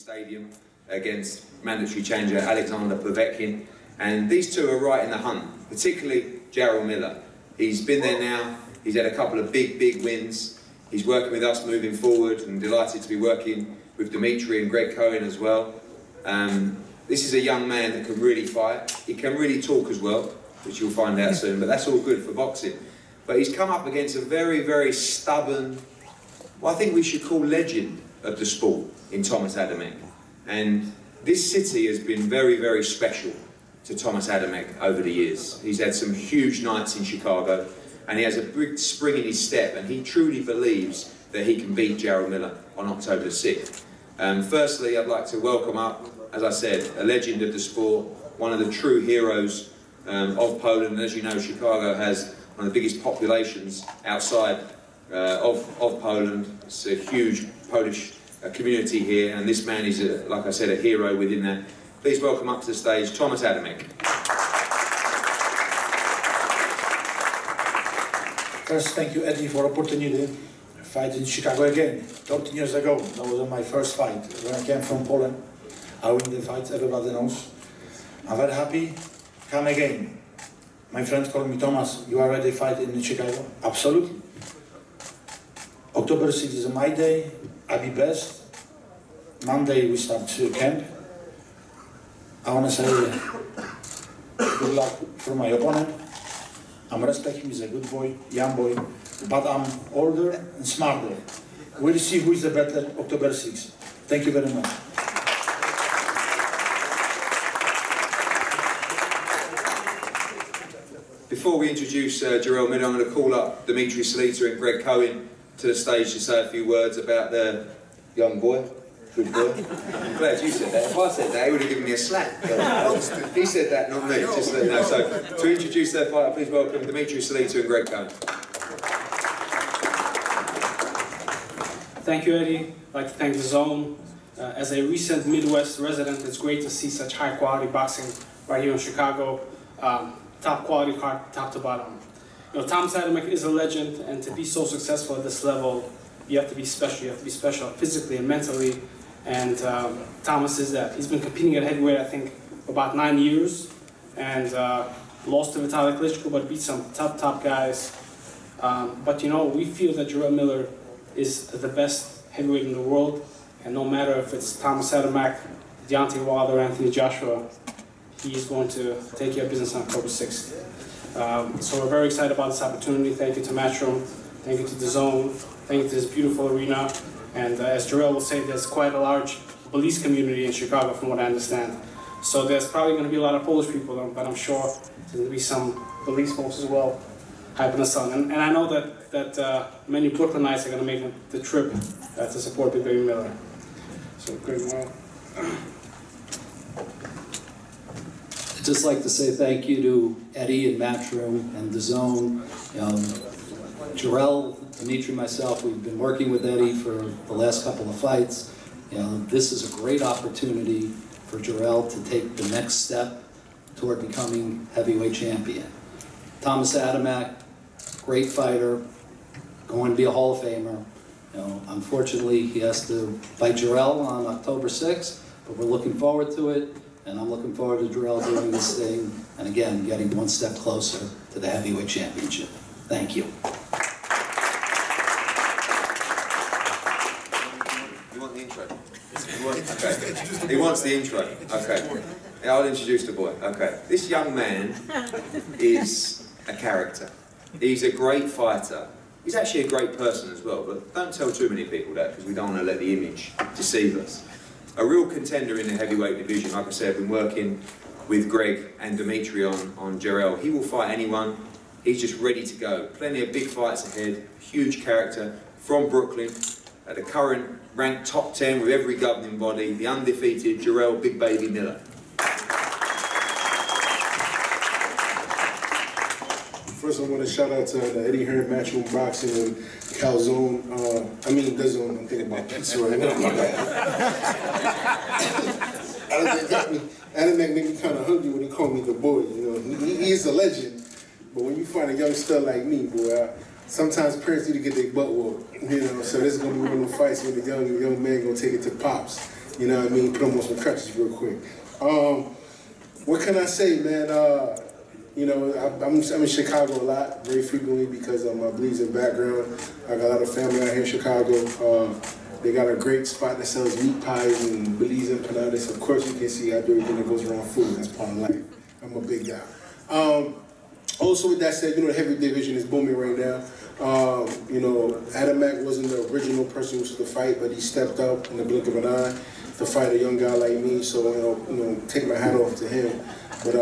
Stadium against mandatory challenger Alexander Povetkin, and these two are right in the hunt, particularly Jarrell Miller. He's been there now, he's had a couple of big wins, he's working with us moving forward, and delighted to be working with Dimitri and Greg Cohen as well. This is a young man that can really fight, he can really talk as well, which you'll find out soon, but that's all good for boxing. But he's come up against a very stubborn, what I think we should call legend of the sport in Tomasz Adamek. And this city has been very special to Tomasz Adamek over the years. He's had some huge nights in Chicago, and he has a big spring in his step, and he truly believes that he can beat Jarrell Miller on October the 6th. Firstly, I'd like to welcome up, as I said, a legend of the sport, one of the true heroes of Poland. And as you know, Chicago has one of the biggest populations outside of Poland. It's a huge Polish community here, and this man is, like I said, a hero within that. Please welcome up to the stage Tomasz Adamek. First, thank you, Eddie, for the opportunity to fight in Chicago again. 13 years ago, that was my first fight. When I came from Poland, I win the fight, everybody knows. I'm very happy, come again. My friends call me Tomasz, you are ready to fight in Chicago? Absolutely. October 6th is my day, I'll be best. Monday we start camp. I want to say good luck for my opponent. I'm respecting him, he's a good boy, young boy, but I'm older and smarter. We'll see who is the better October 6th. Thank you very much. Before we introduce Jarrell Miller, I'm going to call up Dimitri and Greg Cohen to the stage to say a few words about the young boy. Good boy. I'm glad you said that. If I said that, he would have given me a slap. He said that, not me. Just let you know. So, to introduce their fighter, please welcome Dimitri and Greg Cohen. Thank you, Eddie. I'd like to thank Dazn. As a recent Midwest resident, it's great to see such high-quality boxing right here in Chicago. Top quality card, top to bottom. You know, Tomasz Adamek is a legend, and to be so successful at this level, you have to be special. You have to be special physically and mentally, and Tomasz is that. He's been competing at heavyweight, I think, for about 9 years, and lost to Vitaly Klitschko, but beat some top guys. But you know, we feel that Jarrell Miller is the best heavyweight in the world, and no matter if it's Tomasz Adamek, Deontay Wilder, Anthony Joshua, he's going to take care of business on October 6th. So we're very excited about this opportunity. Thank you to Matchroom, thank you to Dazn, thank you to this beautiful arena. And as Jarrell will say, there's quite a large police community in Chicago from what I understand. So there's probably going to be a lot of Polish people, but I'm sure there's going to be some police folks as well hyping us on. And I know that many Brooklynites are going to make the trip to support Big Baby Miller. So great. I'd just like to say thank you to Eddie and Matchroom and Dazn. Jarrell, Dimitri, myself, we've been working with Eddie for the last couple of fights. This is a great opportunity for Jarrell to take the next step toward becoming heavyweight champion. Tomasz Adamek, great fighter, going to be a Hall of Famer. Unfortunately, he has to fight Jarrell on October 6th, but we're looking forward to it. And I'm looking forward to Jarrell doing this thing, and again, getting one step closer to the heavyweight championship. Thank you. You want the intro? Okay. He wants the intro. Okay. Yeah, I'll introduce the boy. Okay. This young man is a character. He's a great fighter. He's actually a great person as well, but don't tell too many people that, because we don't want to let the image deceive us. A real contender in the heavyweight division. Like I said, I've been working with Greg and Dimitri on Jarrell. He will fight anyone. He's just ready to go. Plenty of big fights ahead. Huge character from Brooklyn. At the current ranked top 10 with every governing body. The undefeated Jarrell Big Baby Miller. First, I want to shout out to the Eddie Hearn Matchroom Boxing and Dazn. Dazn, I'm thinking about pizza right now. Adamek made me kind of hungry when he called me the boy. He is a legend, but when you find a young stud like me, boy, sometimes parents need to get their butt whooped. So this is gonna be one of the fights where the young man gonna take it to pops. You know what I mean? Put him on some crutches real quick. What can I say, man? You know, I'm in Chicago a lot, very frequently because of my Bleeding background. I got a lot of family out here in Chicago. They got a great spot that sells meat pies and Belize empanadas. Of course, you can see I do everything that goes around food. That's part of life. I'm a big guy. Also, with that said, you know, the heavy division is booming right now. You know, Adamek wasn't the original person who was to fight, but he stepped up in the blink of an eye to fight a young guy like me. So, you know, take my hat off to him. But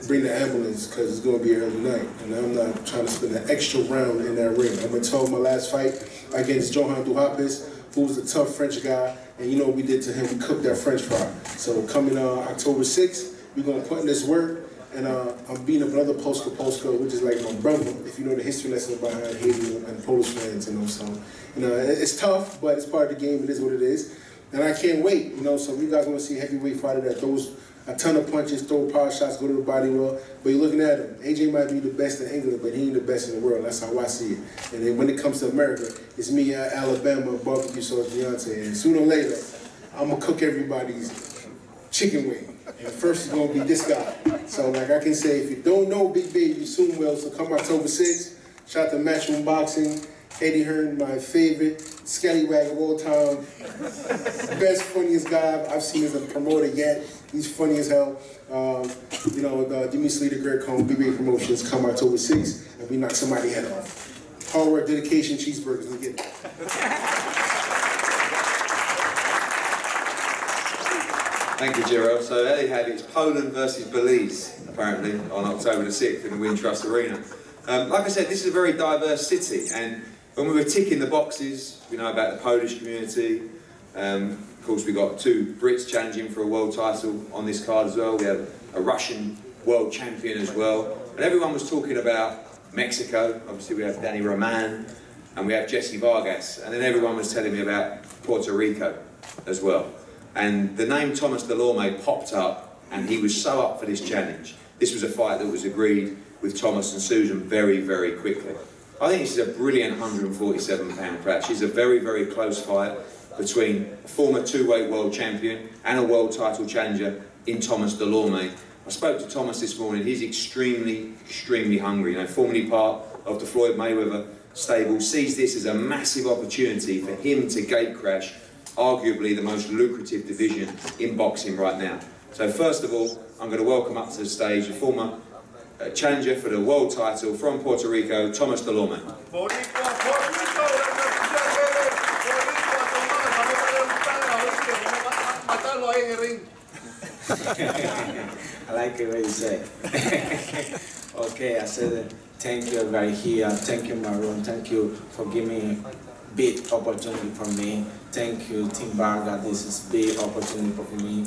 bring the ambulance because it's going to be an early night. And I'm not trying to spend an extra round in that ring. I'm going to tell my last fight against Johan Duhapis, who was a tough French guy. And you know what we did to him? We cooked that French fry. So coming October 6th, we're going to put in this work. And I'm beating up another Polska, which is like my brother, if you know the history lesson behind Haiti and Polish fans, you know. So, you know, it's tough, but it's part of the game. It is what it is. And I can't wait, you know. So you guys want to see a heavyweight fighter that throws a ton of punches, throw power shots, go to the body well. But you're looking at him. AJ might be the best in England, but he ain't the best in the world. That's how I see it. And then when it comes to America, it's me, Alabama, barbecue sauce, Beyonce. And sooner or later, I'm going to cook everybody's chicken wing. And first is going to be this guy. So like I can say, if you don't know Big Baby, you soon will. So come October 6th, shout out to Matchroom Boxing. Eddie Hearn, my favorite scallywag of all time. Best, funniest guy I've seen as a promoter yet. He's funny as hell. You know, Dimitri the Great Cone, Big Baby Promotions, come October 6th, and we knock somebody's head off. Hard work, dedication, cheeseburgers, we get it. Thank you, Jarrell. So there you have it. It's Poland versus Belize, apparently, on October the 6th in the Wintrust Arena. Like I said, this is a very diverse city, and when we were ticking the boxes, we know about the Polish community. Of course, we got two Brits challenging for a world title on this card as well. We have a Russian world champion as well. And everyone was talking about Mexico. Obviously, we have Danny Roman, and we have Jessie Vargas. And then everyone was telling me about Puerto Rico as well. And the name Thomas Dulorme popped up, and he was so up for this challenge. This was a fight that was agreed with Thomas and Susan very, very quickly. I think this is a brilliant 147-pound clash. It's a very, very close fight between a former two-weight world champion and a world title challenger in Thomas Dulorme. I spoke to Thomas this morning. He's extremely, extremely hungry. You know, formerly part of the Floyd Mayweather stable, sees this as a massive opportunity for him to gate crash arguably the most lucrative division in boxing right now. So first of all, I'm going to welcome up to the stage a former challenger for the world title from Puerto Rico, Tomasz Adamek. I like the way you say. Okay, I said thank you everybody here, thank you Maroon, thank you for giving me a big opportunity for me. Thank you Team Vargas, this is a big opportunity for me.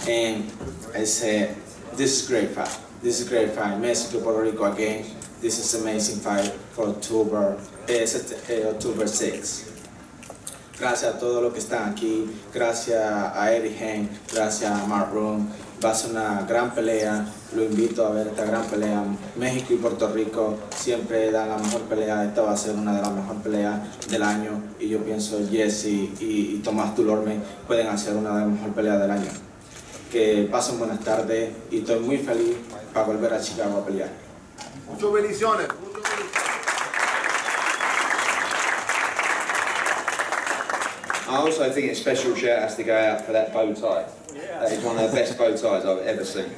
And I said, this is great fight. This is a great fight. Mexico, Puerto Rico again. This is an amazing fight for October 6. Gracias a todos los que están aquí. Gracias a Eddie Hearn. Gracias a Mark Room. Va a ser una gran pelea. Lo invito a ver esta gran pelea. México y Puerto Rico siempre dan la mejor pelea. Esta va a ser una de las mejores peleas del año. Y yo pienso Jessie y Tomasz Dulorme pueden hacer una de las mejores peleas del año. Que pasen buenas tardes y estoy muy feliz para volver a Chicago a pelear. Muchas bendiciones. I also think a special shout has to go out for that bow tie. That is one of the best bow ties I've ever seen.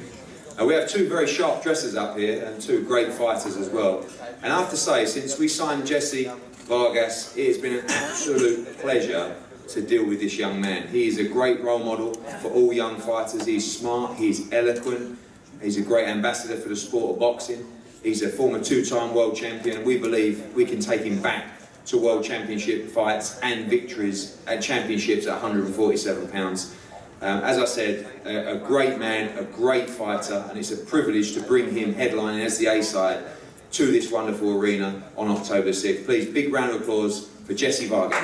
We have two very sharp dressers up here and two great fighters as well. And I have to say, since we signed Jessie Vargas, it has been an absolute pleasure to deal with this young man. He is a great role model for all young fighters. He's smart, he's eloquent, he's a great ambassador for the sport of boxing. He's a former two-time world champion, and we believe we can take him back to world championship fights and victories at championships at 147 pounds. As I said, a great man, a great fighter, and it's a privilege to bring him headlining as the A-side to this wonderful arena on October 6th. Please, big round of applause for Jessie Vargas.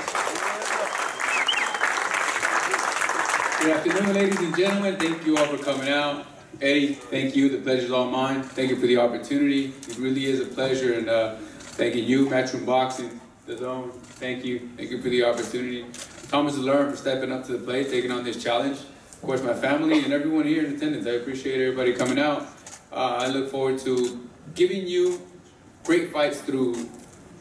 Good afternoon, ladies and gentlemen. Thank you all for coming out. Eddie, thank you. The pleasure's all mine. Thank you for the opportunity. It really is a pleasure, and thanking you, Matchroom Boxing, Dazn. Thank you. Thank you for the opportunity. Tomasz Adamek for stepping up to the plate, taking on this challenge. Of course, my family and everyone here in attendance. I appreciate everybody coming out. I look forward to giving you great fights through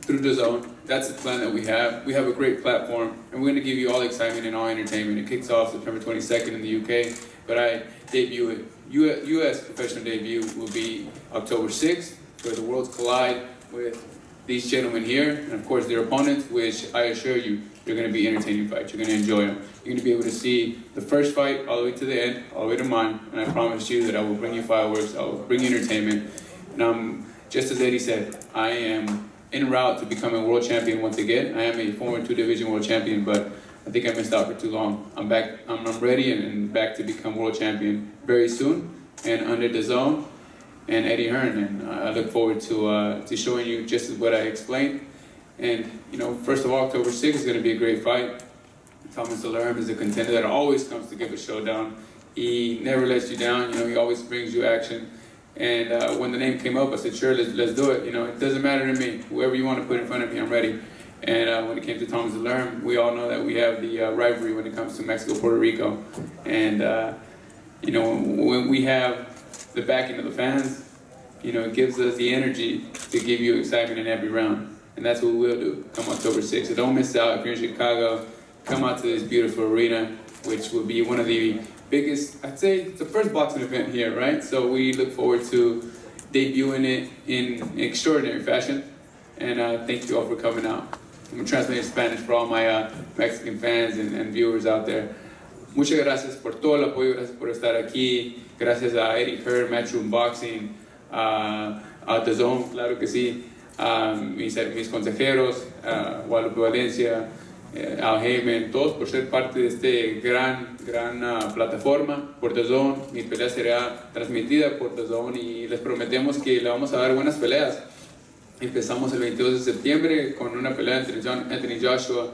Dazn. That's the plan that we have. We have a great platform, and we're going to give you all excitement and all entertainment. It kicks off September 22nd in the UK, but I debut it. U.S. professional debut will be October 6th, where the worlds collide with these gentlemen here, and of course their opponents, which I assure you, they're going to be entertaining fights. You're going to enjoy them. You're going to be able to see the first fight all the way to the end, all the way to mine, and I promise you that I will bring you fireworks, I will bring you entertainment, and just as Eddie said, I am en route to becoming a world champion once again. I am a former 2-division world champion, but I think I missed out for too long. I'm back, I'm ready and back to become world champion very soon, and under Dazn and Eddie Hearn, and I look forward to showing you just what I explained. And you know, first of all, October 6th is going to be a great fight. Tomasz Adamek is a contender that always comes to give a showdown. He never lets you down. You know, he always brings you action. And when the name came up, I said, sure, let's do it. You know, it doesn't matter to me. Whoever you want to put in front of me, I'm ready. And when it came to Tomasz Adamek, we all know that we have the rivalry when it comes to Mexico, Puerto Rico. And you know, when we have the backing of the fans, you know, it gives us the energy to give you excitement in every round. And that's what we'll do come October 6th. So don't miss out. If you're in Chicago, come out to this beautiful arena, which will be one of the biggest, I'd say it's the first boxing event here, right? So we look forward to debuting it in extraordinary fashion. And thank you all for coming out. I'm going to translate in Spanish for all my Mexican fans and viewers out there. Muchas gracias por todo el apoyo, gracias por estar aquí. Gracias a Eddie Hearn, Matchroom Boxing, a Dazn, claro que sí. Mis consejeros, Guadalupe Valencia, Al Heyman, todos por ser parte de este gran plataforma por Dazn. Mi pelea será transmitida por Dazn y les prometemos que le vamos a dar buenas peleas. Empezamos el 22 de septiembre con una pelea entre Anthony Joshua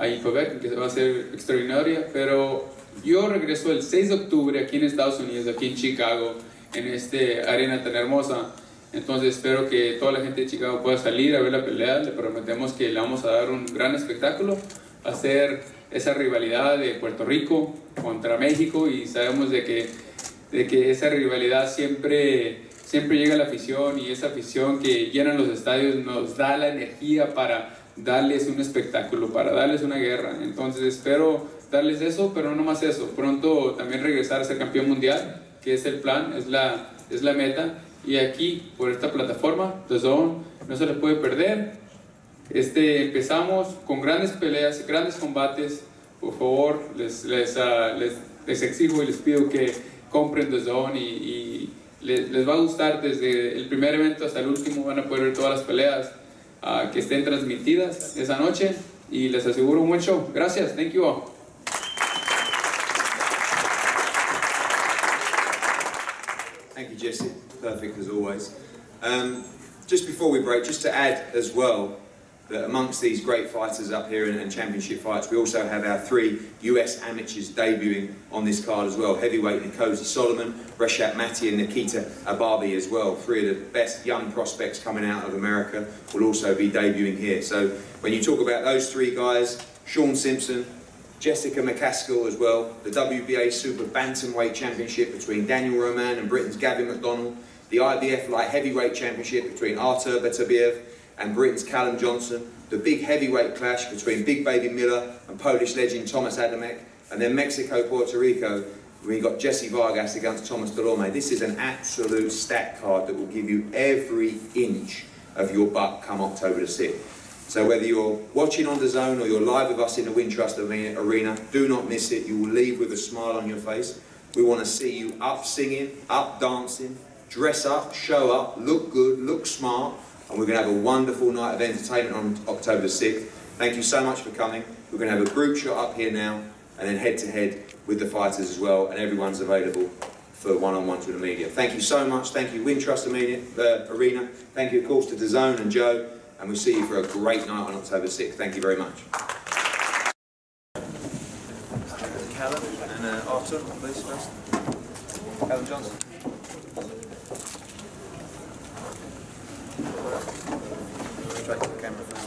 y Povetkin, que va a ser extraordinaria, pero yo regreso el 6 de octubre aquí en Estados Unidos, aquí en Chicago, en esta arena tan hermosa. Entonces espero que toda la gente de Chicago pueda salir a ver la pelea. Le prometemos que le vamos a dar un gran espectáculo, a hacer esa rivalidad de Puerto Rico contra México, y sabemos de que esa rivalidad siempre llega a la afición, y esa afición que llena los estadios nos da la energía para darles un espectáculo, para darles una guerra. Entonces espero darles eso, pero no más eso, pronto también regresar a ser campeón mundial, que es el plan, es la meta. Y aquí, por esta plataforma, Dazn, no se les puede perder. Empezamos con grandes peleas, grandes combates. Por favor, les exijo y les pido que compren Dazn y les va a gustar desde el primer evento hasta el último. Van a poder ver todas las peleas que estén transmitidas esa noche, y les aseguro un buen show. Gracias, thank you all. Thank you, Jessie. Perfect as always. Just before we break, just to add as well, that amongst these great fighters up here and championship fights, we also have our 3 US amateurs debuting on this card as well. Heavyweight Nikosi Solomon, Reshat Mati and Nikita Ababi as well. 3 of the best young prospects coming out of America will also be debuting here. So when you talk about those 3 guys, Sean Simpson, Jessica McCaskill as well, the WBA Super Bantamweight Championship between Daniel Roman and Britain's Gavin McDonnell, the IBF Light Heavyweight Championship between Artur Beterbiev and Britain's Callum Johnson, the big heavyweight clash between Big Baby Miller and Polish legend Tomasz Adamek, and then Mexico, Puerto Rico, we got Jessie Vargas against Thomas Dulorme. This is an absolute stack card that will give you every inch of your butt come October the 6th. So whether you're watching on Dazn or you're live with us in the Wintrust Arena, do not miss it. You will leave with a smile on your face. We want to see you up singing, up dancing, dress up, show up, look good, look smart, and we're going to have a wonderful night of entertainment on October the 6th. Thank you so much for coming. We're going to have a group shot up here now, and then head-to-head with the fighters as well, and everyone's available for one-on-ones with the media. Thank you so much. Thank you, Wintrust Arena. Thank you, of course, to Dazn and Joe. And we'll see you for a great night on October 6th. Thank you very much. Callum and Artur, please, first. Callum Johnson. Straight to the camera first.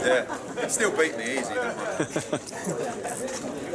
Yeah, still beat me easy, don't I?